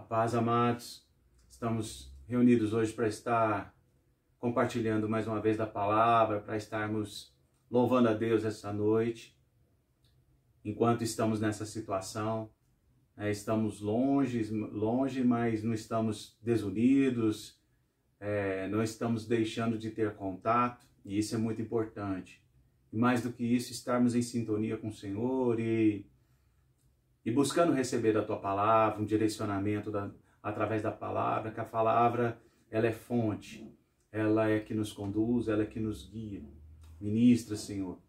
paz, amados. Estamos reunidos hoje para estar compartilhando mais uma vez da palavra, para estarmos louvando a Deus essa noite. Enquanto estamos nessa situação, estamos longe, mas não estamos desunidos, não estamos deixando de ter contato, e isso é muito importante. E mais do que isso, estarmos em sintonia com o Senhor e buscando receber da Tua palavra, um direcionamento através da palavra, que a palavra ela é fonte, ela é que nos conduz, ela é que nos guia. Ministra, Senhor.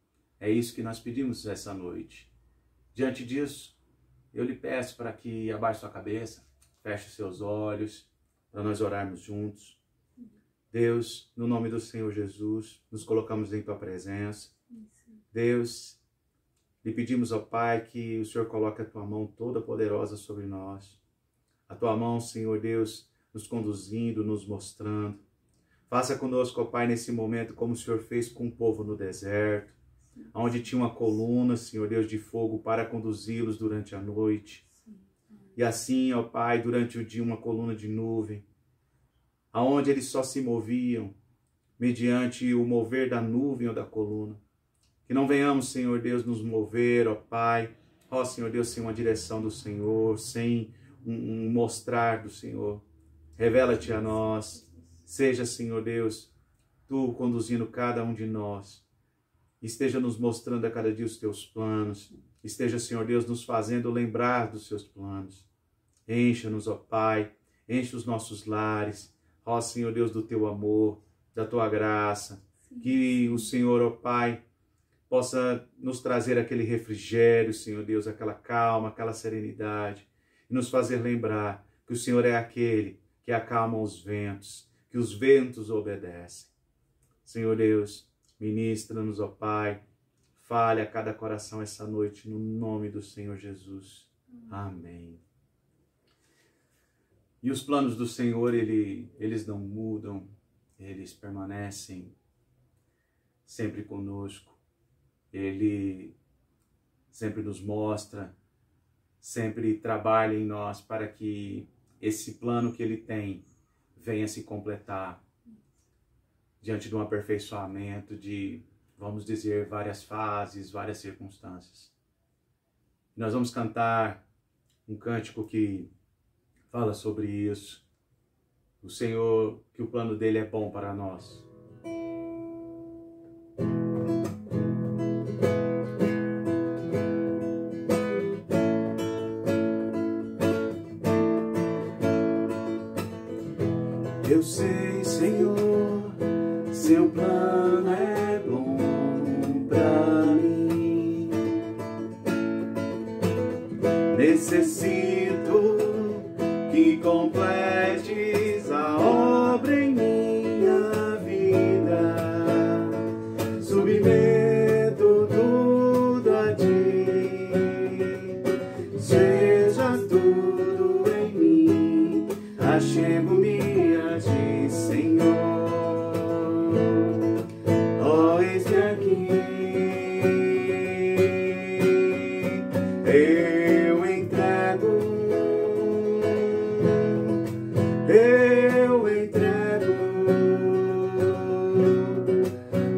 É isso que nós pedimos essa noite. Diante disso, eu lhe peço para que abaixe sua cabeça, feche seus olhos, para nós orarmos juntos. Deus, no nome do Senhor Jesus, nos colocamos em Tua presença. Deus, lhe pedimos, ó Pai, que o Senhor coloque a Tua mão toda poderosa sobre nós. A Tua mão, Senhor Deus, nos conduzindo, nos mostrando. Faça conosco, ó Pai, nesse momento, como o Senhor fez com o povo no deserto, onde tinha uma coluna, Senhor Deus, de fogo para conduzi-los durante a noite. E assim, ó Pai, durante o dia, uma coluna de nuvem, aonde eles só se moviam mediante o mover da nuvem ou da coluna. Que não venhamos, Senhor Deus, nos mover, ó Pai, ó Senhor Deus, sem uma direção do Senhor, sem um mostrar do Senhor. Revela-te a nós, seja, Senhor Deus, Tu conduzindo cada um de nós. Esteja nos mostrando a cada dia os Teus planos. Esteja, Senhor Deus, nos fazendo lembrar dos Seus planos. Encha-nos, ó Pai, enche os nossos lares, ó Senhor Deus, do Teu amor, da Tua graça. Que o Senhor, ó Pai, possa nos trazer aquele refrigério, Senhor Deus, aquela calma, aquela serenidade, e nos fazer lembrar que o Senhor é aquele que acalma os ventos, que os ventos obedecem. Senhor Deus, ministra-nos, ó Pai, fale a cada coração essa noite, no nome do Senhor Jesus. Amém. E os planos do Senhor, eles não mudam, eles permanecem sempre conosco. Ele sempre nos mostra, sempre trabalha em nós para que esse plano que Ele tem venha se completar diante de um aperfeiçoamento de, vamos dizer, várias fases, várias circunstâncias. Nós vamos cantar um cântico que fala sobre isso. O Senhor, que o plano dele é bom para nós. Eu sei, Senhor, Seu plano é bom pra mim. Necessito que completes a obra em minha vida. Submeto tudo a Ti, seja tudo em mim. Achego-me a Ti, Senhor. Ó, eis-me aqui. Eu entrego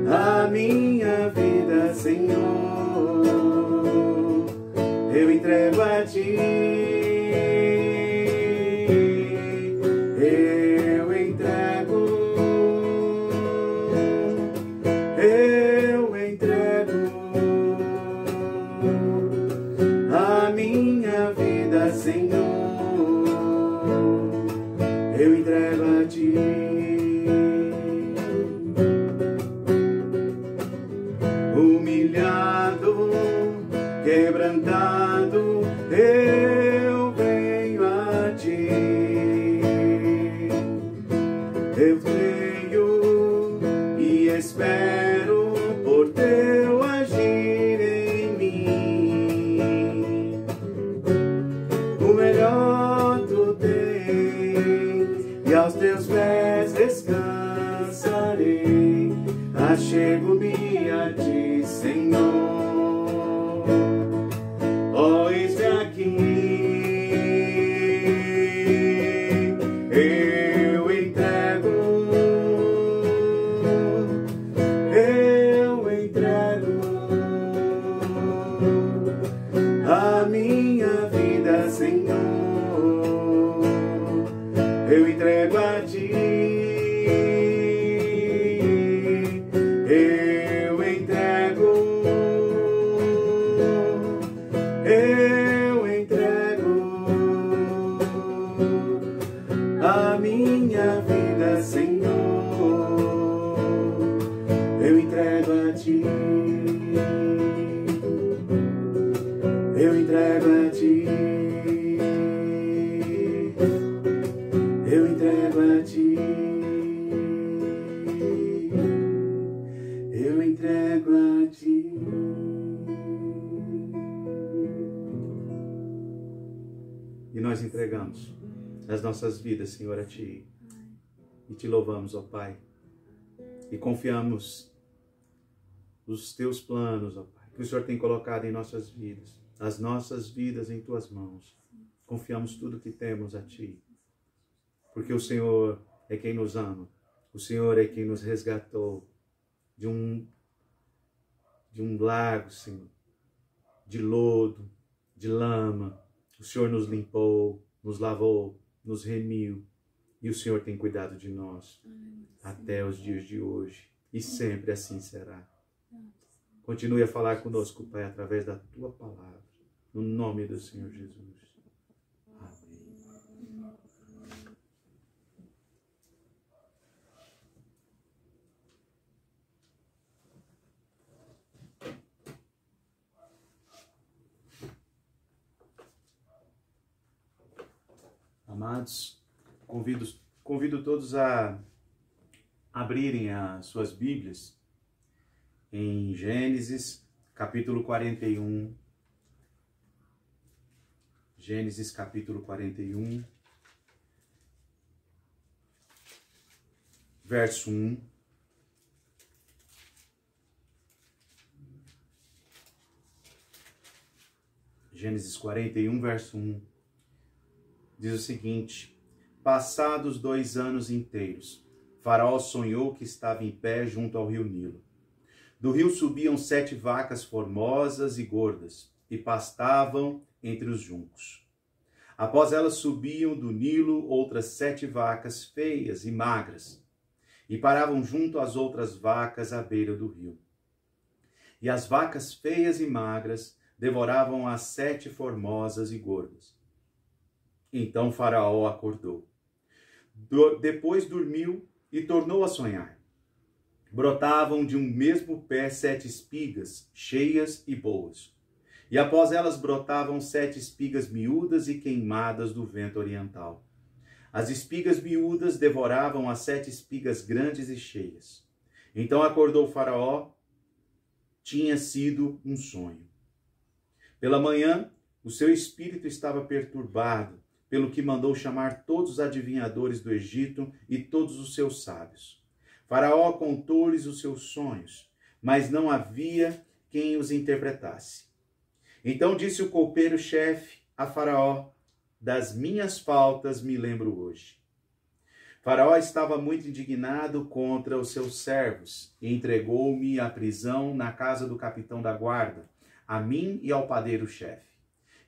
a minha vida, Senhor. Eu entrego a Ti. Eu entrego a minha vida, Senhor. Eu entrego a Ti. Humilhado, quebrantado, eu venho a Ti. Eu creio e espero por Teu agir em mim. O melhor Tu tens e aos Teus pés descansarei. Achego-me a Ti, Senhor. Ó, eis-me aqui. a minha vida, Senhor, eu entrego a Ti. Eu entrego a minha vida, Senhor, eu entrego a Ti. Eu entrego a Ti. Eu entrego a Ti. Eu entrego a Ti. E nós entregamos as nossas vidas, Senhor, a Ti. E Te louvamos, ó Pai. E confiamos os Teus planos, ó Pai, que o Senhor tem colocado em nossas vidas. As nossas vidas em Tuas mãos. Confiamos tudo que temos a Ti. Porque o Senhor é quem nos ama. O Senhor é quem nos resgatou de um lago, Senhor, de lodo, de lama. O Senhor nos limpou, nos lavou, nos remiu. E o Senhor tem cuidado de nós até os dias de hoje. E sempre assim será. Continue a falar conosco, Pai, através da Tua palavra. No nome do Senhor Jesus. Amém. Amados, convido todos a abrirem as suas Bíblias em Gênesis, capítulo 41. Gênesis, capítulo 41, verso 1. Gênesis 41, verso 1. Diz o seguinte: passados 2 anos inteiros, Faraó sonhou que estava em pé junto ao rio Nilo. Do rio subiam 7 vacas formosas e gordas, e pastavam entre os juncos. Após elas subiam do Nilo outras 7 vacas feias e magras, e paravam junto às outras vacas à beira do rio. E as vacas feias e magras devoravam as 7 formosas e gordas. Então Faraó acordou. Depois dormiu e tornou a sonhar. Brotavam de um mesmo pé 7 espigas, cheias e boas. E após elas brotavam 7 espigas miúdas e queimadas do vento oriental. As espigas miúdas devoravam as 7 espigas grandes e cheias. Então acordou Faraó. Tinha sido um sonho. Pela manhã, o seu espírito estava perturbado, pelo que mandou chamar todos os adivinhadores do Egito e todos os seus sábios. Faraó contou-lhes os seus sonhos, mas não havia quem os interpretasse. Então disse o copeiro-chefe a Faraó: das minhas faltas me lembro hoje. Faraó estava muito indignado contra os seus servos e entregou-me à prisão na casa do capitão da guarda, a mim e ao padeiro-chefe.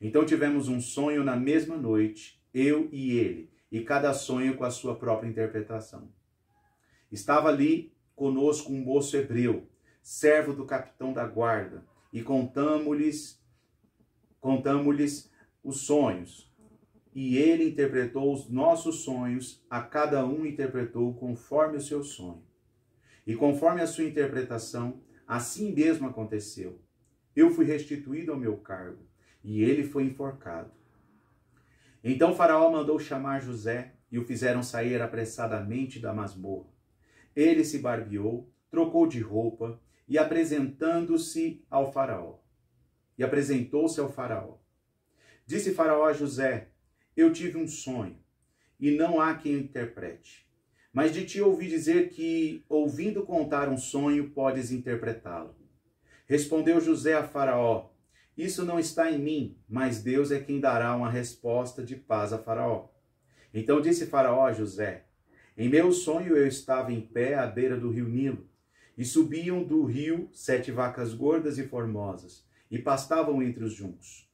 Então tivemos um sonho na mesma noite, eu e ele, e cada sonho com a sua própria interpretação. Estava ali conosco um moço hebreu, servo do capitão da guarda, e contamos-lhes os sonhos. E ele interpretou os nossos sonhos, a cada um interpretou conforme o seu sonho. E conforme a sua interpretação, assim mesmo aconteceu. Eu fui restituído ao meu cargo, e ele foi enforcado. Então Faraó mandou chamar José, e o fizeram sair apressadamente da masmorra. Ele se barbeou, trocou de roupa, e apresentou-se ao Faraó. Disse Faraó a José: eu tive um sonho, e não há quem o interprete. Mas de ti ouvi dizer que, ouvindo contar um sonho, podes interpretá-lo. Respondeu José a Faraó: isso não está em mim, mas Deus é quem dará uma resposta de paz a Faraó. Então disse Faraó a José: em meu sonho eu estava em pé à beira do rio Nilo, e subiam do rio 7 vacas gordas e formosas, e pastavam entre os juncos.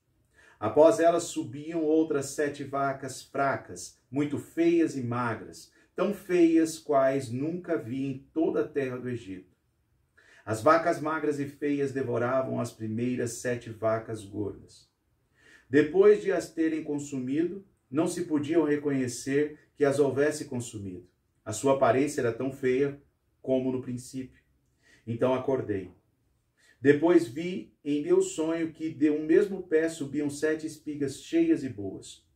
Após elas subiam outras 7 vacas fracas, muito feias e magras, tão feias quais nunca vi em toda a terra do Egito. As vacas magras e feias devoravam as primeiras 7 vacas gordas. Depois de as terem consumido, não se podiam reconhecer que as houvesse consumido. A sua aparência era tão feia como no princípio. Então acordei. Depois vi em meu sonho que de um mesmo pé subiam 7 espigas cheias e boas.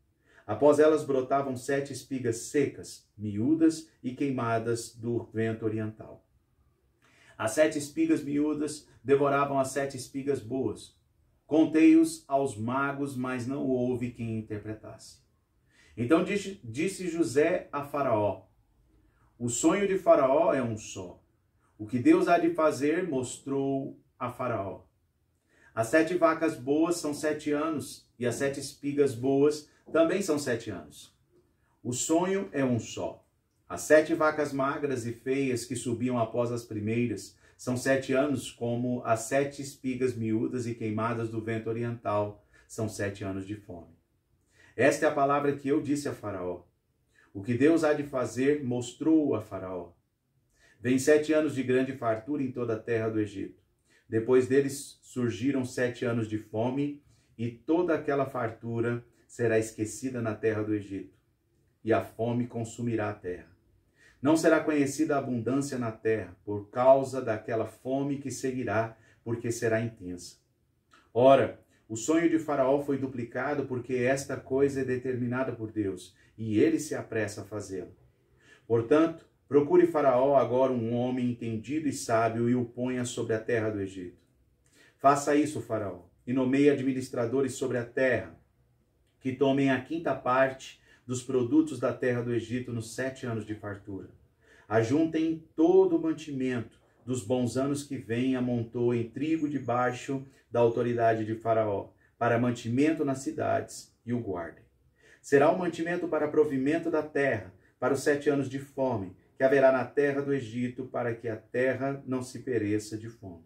Após elas brotavam 7 espigas secas, miúdas e queimadas do vento oriental. As 7 espigas miúdas devoravam as 7 espigas boas. Contei-os aos magos, mas não houve quem interpretasse. Então disse José a Faraó: o sonho de Faraó é um só. O que Deus há de fazer mostrou a Faraó. As 7 vacas boas são 7 anos, e as 7 espigas boas também são 7 anos. O sonho é um só. As 7 vacas magras e feias que subiam após as primeiras são 7 anos, como as 7 espigas miúdas e queimadas do vento oriental são 7 anos de fome. Esta é a palavra que eu disse a Faraó. O que Deus há de fazer mostrou a Faraó. Vem 7 anos de grande fartura em toda a terra do Egito. Depois deles surgiram 7 anos de fome, e toda aquela fartura será esquecida na terra do Egito, e a fome consumirá a terra. Não será conhecida a abundância na terra, por causa daquela fome que seguirá, porque será intensa. Ora, o sonho de Faraó foi duplicado, porque esta coisa é determinada por Deus, e ele se apressa a fazê-lo. Portanto, procure Faraó agora um homem entendido e sábio e o ponha sobre a terra do Egito. Faça isso, Faraó, e nomeie administradores sobre a terra, que tomem a 5ª parte dos produtos da terra do Egito nos 7 anos de fartura. Ajuntem todo o mantimento dos bons anos que vêm, amontoem trigo debaixo da autoridade de Faraó, para mantimento nas cidades, e o guardem. Será um mantimento para provimento da terra, para os 7 anos de fome, que haverá na terra do Egito, para que a terra não se pereça de fome.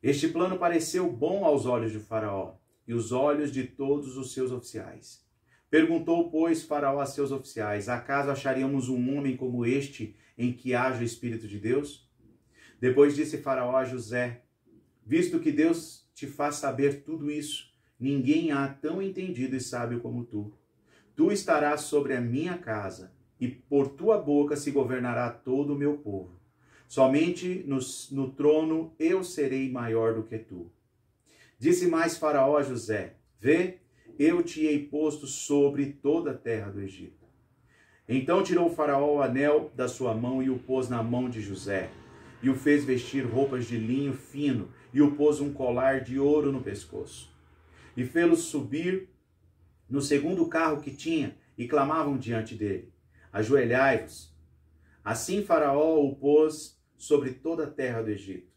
Este plano pareceu bom aos olhos de Faraó e os olhos de todos os seus oficiais. Perguntou, pois, Faraó a seus oficiais: acaso acharíamos um homem como este em que haja o Espírito de Deus? Depois disse Faraó a José: visto que Deus te faz saber tudo isso, ninguém há tão entendido e sábio como tu. Tu estarás sobre a minha casa, e por tua boca se governará todo o meu povo. Somente no trono eu serei maior do que tu. Disse mais Faraó a José: vê, eu te hei posto sobre toda a terra do Egito. Então tirou Faraó o anel da sua mão e o pôs na mão de José, e o fez vestir roupas de linho fino, e o pôs um colar de ouro no pescoço. E fê-los subir no segundo carro que tinha, e clamavam diante dele: ajoelhai-vos. Assim Faraó o pôs sobre toda a terra do Egito.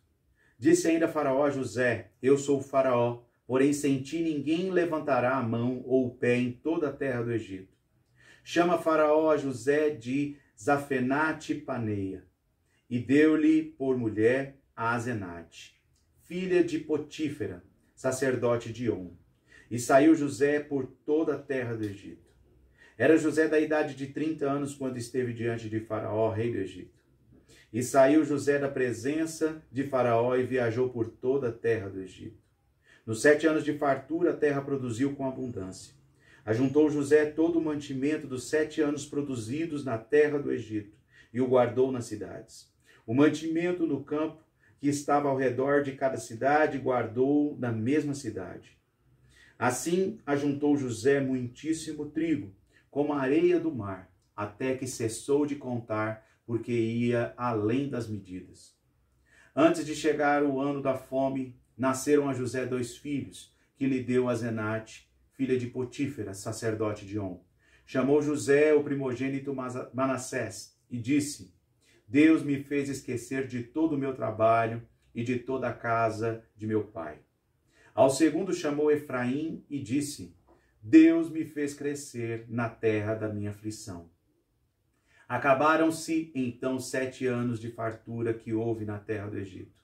Disse ainda Faraó a José: eu sou o Faraó, porém sem ti ninguém levantará a mão ou o pé em toda a terra do Egito. Chama Faraó a José de Zafenate-Paneia, e deu-lhe por mulher a Asenate, filha de Potífera, sacerdote de On. E saiu José por toda a terra do Egito. Era José da idade de 30 anos quando esteve diante de Faraó, rei do Egito. E saiu José da presença de Faraó e viajou por toda a terra do Egito. Nos 7 anos de fartura, a terra produziu com abundância. Ajuntou José todo o mantimento dos 7 anos produzidos na terra do Egito, e o guardou nas cidades. O mantimento no campo que estava ao redor de cada cidade guardou na mesma cidade. Assim ajuntou José muitíssimo trigo, como a areia do mar, até que cessou de contar, porque ia além das medidas. Antes de chegar o ano da fome, nasceram a José 2 filhos, que lhe deu Asenate, filha de Potífera, sacerdote de On. Chamou José o primogênito Manassés e disse: Deus me fez esquecer de todo o meu trabalho e de toda a casa de meu pai. Ao segundo chamou Efraim e disse: Deus me fez crescer na terra da minha aflição. Acabaram-se então 7 anos de fartura que houve na terra do Egito.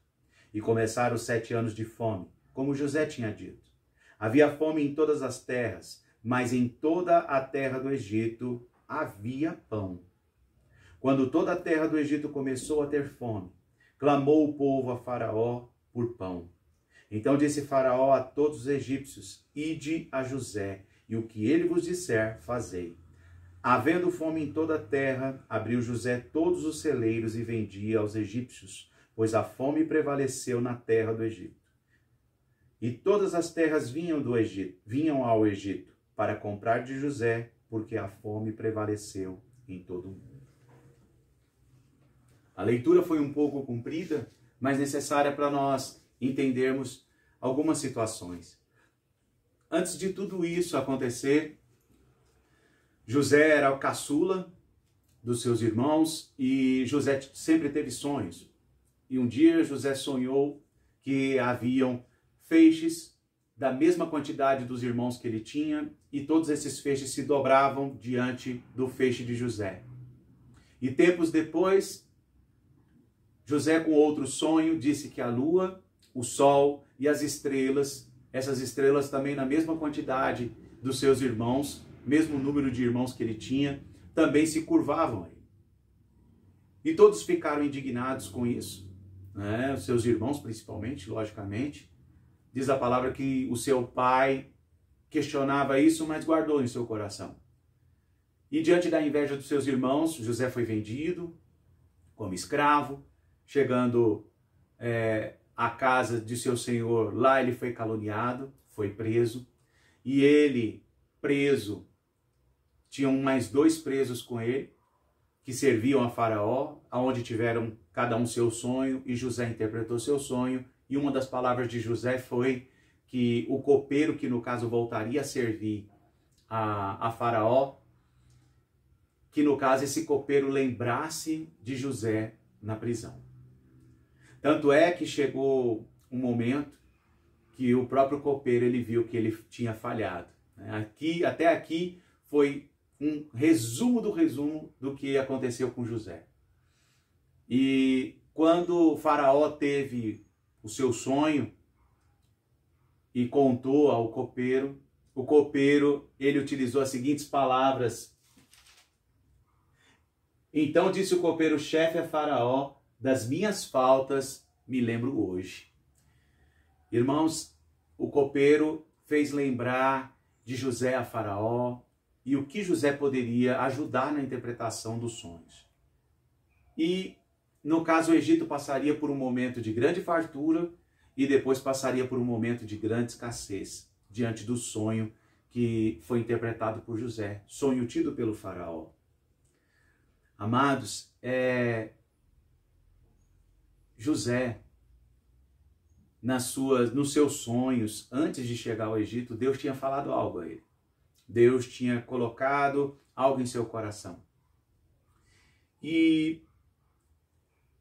E começaram os 7 anos de fome, como José tinha dito. Havia fome em todas as terras, mas em toda a terra do Egito havia pão. Quando toda a terra do Egito começou a ter fome, clamou o povo a Faraó por pão. Então disse Faraó a todos os egípcios: ide a José, e o que ele vos disser, fazei. Havendo fome em toda a terra, abriu José todos os celeiros e vendia aos egípcios, pois a fome prevaleceu na terra do Egito. E todas as terras vinham ao Egito para comprar de José, porque a fome prevaleceu em todo o mundo. A leitura foi um pouco comprida, mas necessária para nós entendermos algumas situações. Antes de tudo isso acontecer, José era o caçula dos seus irmãos e José sempre teve sonhos. E um dia José sonhou que haviam feixes da mesma quantidade dos irmãos que ele tinha e todos esses feixes se dobravam diante do feixe de José. E tempos depois, José, com outro sonho, disse que a lua, o sol e as estrelas, essas estrelas também na mesma quantidade dos seus irmãos, mesmo número de irmãos que ele tinha, também se curvavam a ele. E todos ficaram indignados com isso, né? Os seus irmãos principalmente, logicamente. Diz a palavra que o seu pai questionava isso, mas guardou em seu coração. E diante da inveja dos seus irmãos, José foi vendido como escravo, chegando à casa de seu senhor, lá ele foi caluniado, foi preso, e ele, preso, tinham mais 2 presos com ele, que serviam a Faraó, aonde tiveram cada um seu sonho, e José interpretou seu sonho, e uma das palavras de José foi que o copeiro, que no caso voltaria a servir a Faraó, que no caso esse copeiro lembrasse de José na prisão. Tanto é que chegou um momento que o próprio copeiro ele viu que ele tinha falhado. Até aqui foi um resumo do que aconteceu com José. E quando o Faraó teve o seu sonho e contou ao copeiro, o copeiro ele utilizou as seguintes palavras. Então disse o copeiro-chefe a Faraó: das minhas faltas me lembro hoje. Irmãos, o copeiro fez lembrar de José a Faraó e o que José poderia ajudar na interpretação dos sonhos. E, no caso, o Egito passaria por um momento de grande fartura e depois passaria por um momento de grande escassez, diante do sonho que foi interpretado por José, sonho tido pelo Faraó. Amados, José, nos seus sonhos, antes de chegar ao Egito, Deus tinha falado algo a ele. Deus tinha colocado algo em seu coração. E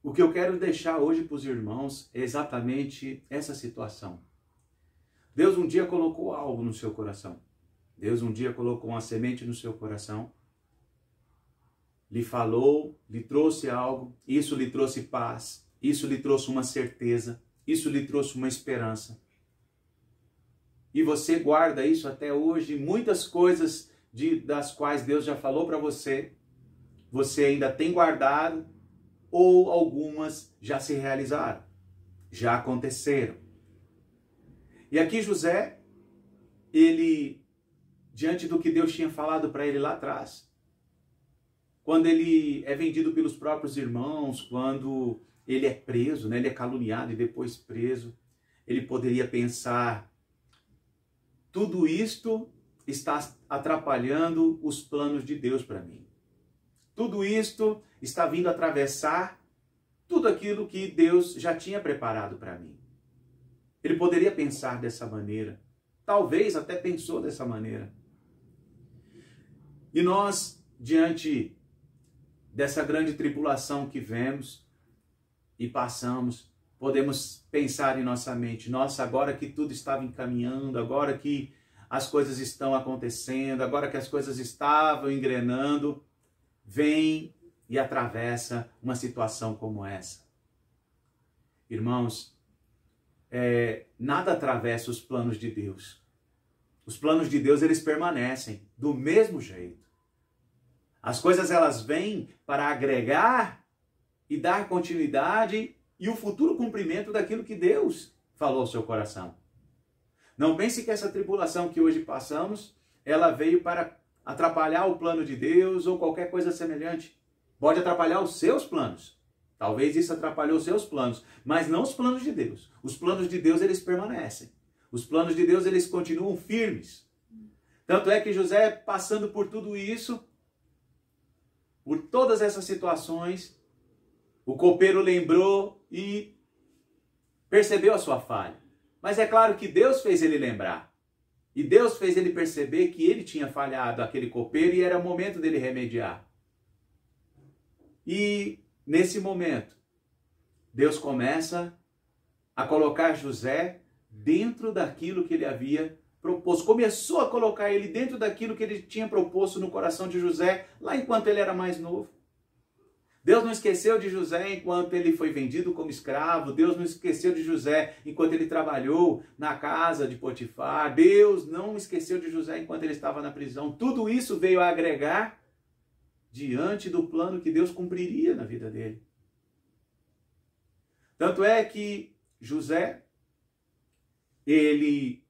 o que eu quero deixar hoje para os irmãos é exatamente essa situação. Deus um dia colocou algo no seu coração. Deus um dia colocou uma semente no seu coração. Lhe falou, lhe trouxe algo, isso lhe trouxe paz, isso lhe trouxe uma certeza, isso lhe trouxe uma esperança. E você guarda isso até hoje, muitas coisas das quais Deus já falou para você, você ainda tem guardado, ou algumas já se realizaram, já aconteceram. E aqui José, ele, diante do que Deus tinha falado para ele lá atrás, quando ele é vendido pelos próprios irmãos, quando ele é preso, né? Ele é caluniado e depois preso, ele poderia pensar: tudo isto está atrapalhando os planos de Deus para mim. Tudo isto está vindo atravessar tudo aquilo que Deus já tinha preparado para mim. Ele poderia pensar dessa maneira, talvez até pensou dessa maneira. E nós, diante dessa grande tribulação que vemos e passamos, podemos pensar em nossa mente: nossa, agora que tudo estava encaminhando, agora que as coisas estão acontecendo, agora que as coisas estavam engrenando, vem e atravessa uma situação como essa. Irmãos, nada atravessa os planos de Deus. Os planos de Deus, eles permanecem do mesmo jeito. As coisas, elas vêm para agregar e dar continuidade e o futuro cumprimento daquilo que Deus falou ao seu coração. Não pense que essa tribulação que hoje passamos, ela veio para atrapalhar o plano de Deus ou qualquer coisa semelhante. Pode atrapalhar os seus planos. Talvez isso atrapalhou os seus planos, mas não os planos de Deus. Os planos de Deus, eles permanecem. Os planos de Deus, eles continuam firmes. Tanto é que José, passando por tudo isso, por todas essas situações, o copeiro lembrou e percebeu a sua falha. Mas é claro que Deus fez ele lembrar. E Deus fez ele perceber que ele tinha falhado, aquele copeiro, e era o momento dele remediar. E nesse momento, Deus começa a colocar José dentro daquilo que ele havia proposto. Começou a colocar ele dentro daquilo que ele tinha proposto no coração de José, lá enquanto ele era mais novo. Deus não esqueceu de José enquanto ele foi vendido como escravo. Deus não esqueceu de José enquanto ele trabalhou na casa de Potifar. Deus não esqueceu de José enquanto ele estava na prisão. Tudo isso veio a agregar diante do plano que Deus cumpriria na vida dele. Tanto é que José, ele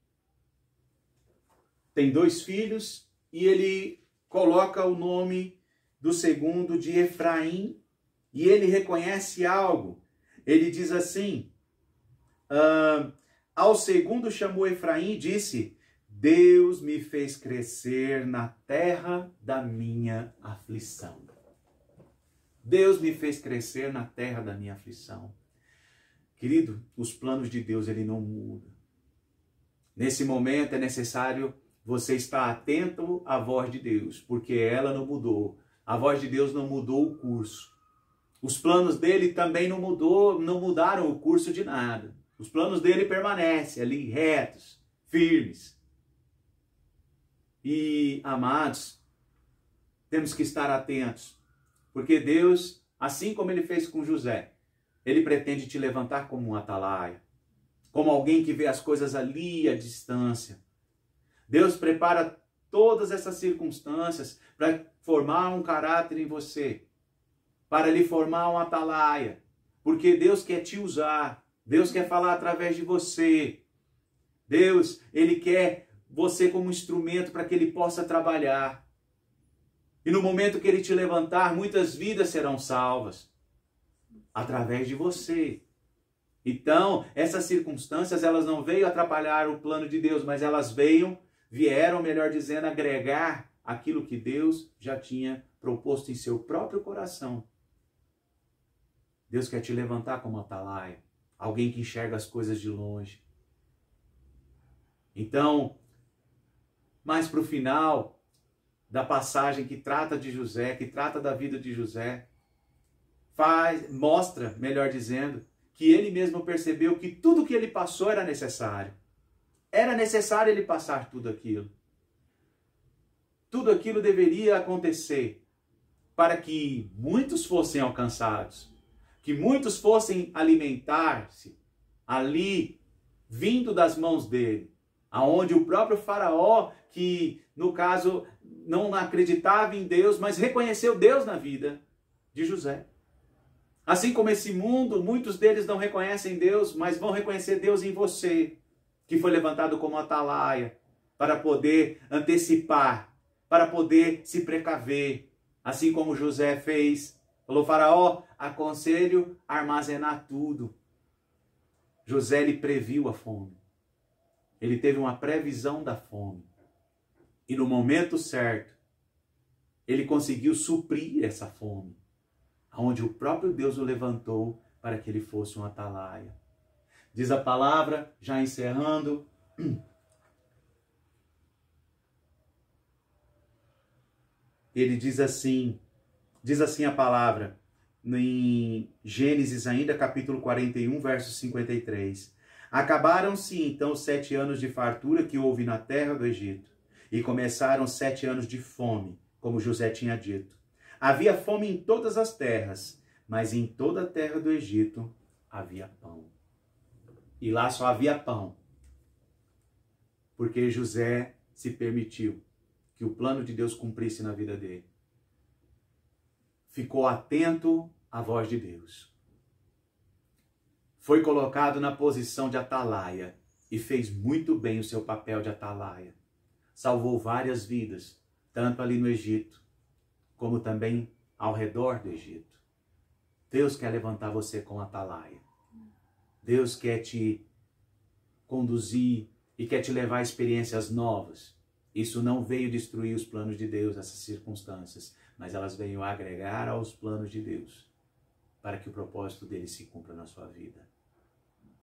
tem 2 filhos e ele coloca o nome do segundo de Efraim. E ele reconhece algo. Ele diz assim, ao segundo chamou Efraim e disse, Deus me fez crescer na terra da minha aflição. Deus me fez crescer na terra da minha aflição. Querido, os planos de Deus, ele não muda. Nesse momento é necessário você estar atento à voz de Deus, porque ela não mudou. A voz de Deus não mudou o curso. Os planos dele também não mudaram o curso de nada. Os planos dele permanecem ali retos, firmes. E, amados, temos que estar atentos, porque Deus, assim como ele fez com José, ele pretende te levantar como um atalaia, como alguém que vê as coisas ali à distância. Deus prepara todas essas circunstâncias para formar um caráter em você, para lhe formar um atalaia, porque Deus quer te usar, Deus quer falar através de você. Deus, ele quer você como instrumento para que ele possa trabalhar. E no momento que ele te levantar, muitas vidas serão salvas através de você. Então, essas circunstâncias, elas não veio atrapalhar o plano de Deus, mas elas vieram, melhor dizendo, agregar aquilo que Deus já tinha proposto em seu próprio coração. Deus quer te levantar como atalaia, alguém que enxerga as coisas de longe. Então, mais para o final da passagem que trata de José, que trata da vida de José, mostra, melhor dizendo, que ele mesmo percebeu que tudo que ele passou era necessário. Era necessário ele passar tudo aquilo. Tudo aquilo deveria acontecer para que muitos fossem alcançados, que muitos fossem alimentar-se ali, vindo das mãos dele, aonde o próprio faraó, que no caso não acreditava em Deus, mas reconheceu Deus na vida de José. Assim como esse mundo, muitos deles não reconhecem Deus, mas vão reconhecer Deus em você, que foi levantado como atalaia, para poder antecipar, para poder se precaver, assim como José fez. Falou, faraó, aconselho armazenar tudo. José, ele previu a fome. Ele teve uma previsão da fome. E no momento certo, ele conseguiu suprir essa fome, onde o próprio Deus o levantou para que ele fosse um atalaia. Diz a palavra, já encerrando, ele diz assim a palavra, em Gênesis ainda, capítulo 41, verso 53. Acabaram-se então os 7 anos de fartura que houve na terra do Egito, e começaram 7 anos de fome, como José tinha dito. Havia fome em todas as terras, mas em toda a terra do Egito havia pão. E lá só havia pão, porque José se permitiu que o plano de Deus cumprisse na vida dele. Ficou atento à voz de Deus. Foi colocado na posição de atalaia e fez muito bem o seu papel de atalaia. Salvou várias vidas, tanto ali no Egito, como também ao redor do Egito. Deus quer levantar você com atalaia. Deus quer te conduzir e quer te levar a experiências novas. Isso não veio destruir os planos de Deus, essas circunstâncias, mas elas veio agregar aos planos de Deus, para que o propósito dele se cumpra na sua vida.